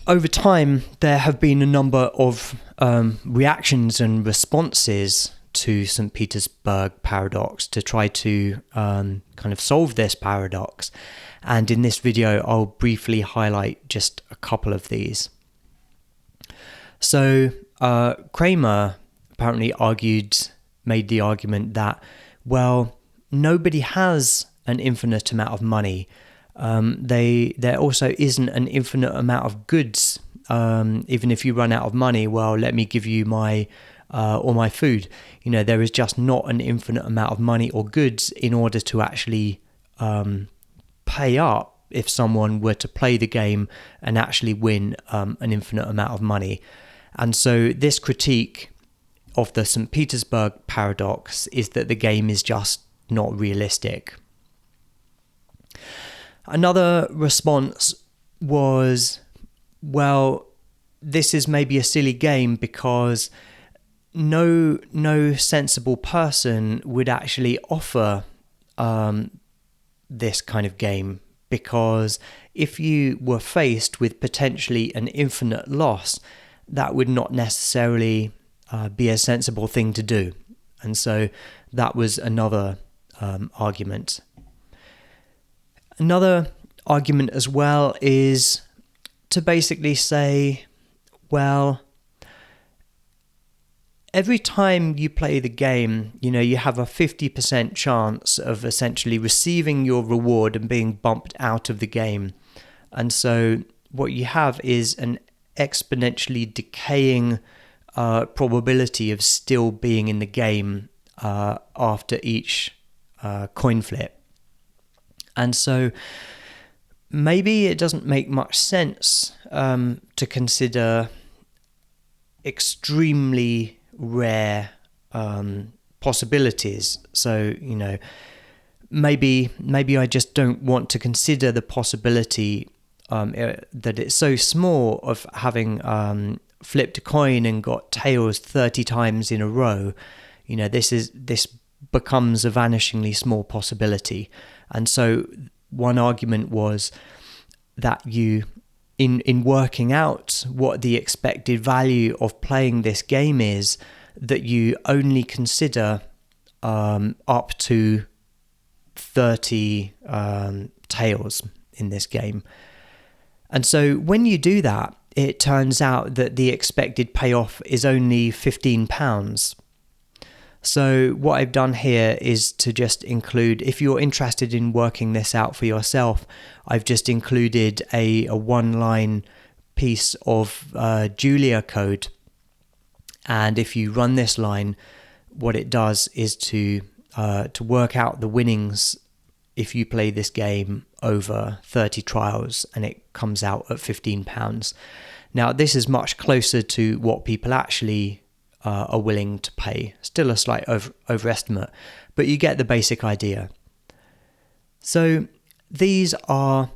over time, there have been a number of reactions and responses to St. Petersburg Paradox to try to kind of solve this paradox. And in this video, I'll briefly highlight just a couple of these. So Kramer apparently made the argument that, well, nobody has an infinite amount of money. There also isn't an infinite amount of goods. Even if you run out of money, well, let me give you all my food. There is just not an infinite amount of money or goods in order to actually pay up if someone were to play the game and actually win an infinite amount of money. And so this critique of the St. Petersburg Paradox is that the game is just not realistic. Another response was, well, this is maybe a silly game because no sensible person would actually offer this kind of game, because if you were faced with potentially an infinite loss, that would not necessarily be a sensible thing to do. And so that was another argument. Another argument as well is to basically say, well, every time you play the game, you have a 50% chance of essentially receiving your reward and being bumped out of the game. And so what you have is an exponentially decaying probability of still being in the game after each coin flip. And so maybe it doesn't make much sense to consider extremely rare possibilities. So, maybe I just don't want to consider the possibility that it's so small of having flipped a coin and got tails 30 times in a row. This becomes a vanishingly small possibility. And so one argument was that in working out what the expected value of playing this game is, that you only consider up to 30 tails in this game. And so when you do that, it turns out that the expected payoff is only £15. So what I've done here is to just include, if you're interested in working this out for yourself, I've just included a one-line piece of Julia code. And if you run this line, what it does is to work out the winnings if you play this game over 30 trials, and it comes out at £15. Now, this is much closer to what people actually are willing to pay. Still a slight overestimate, but you get the basic idea. So these are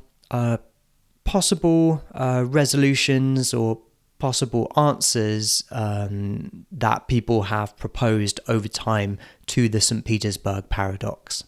possible resolutions or possible answers that people have proposed over time to the St. Petersburg Paradox.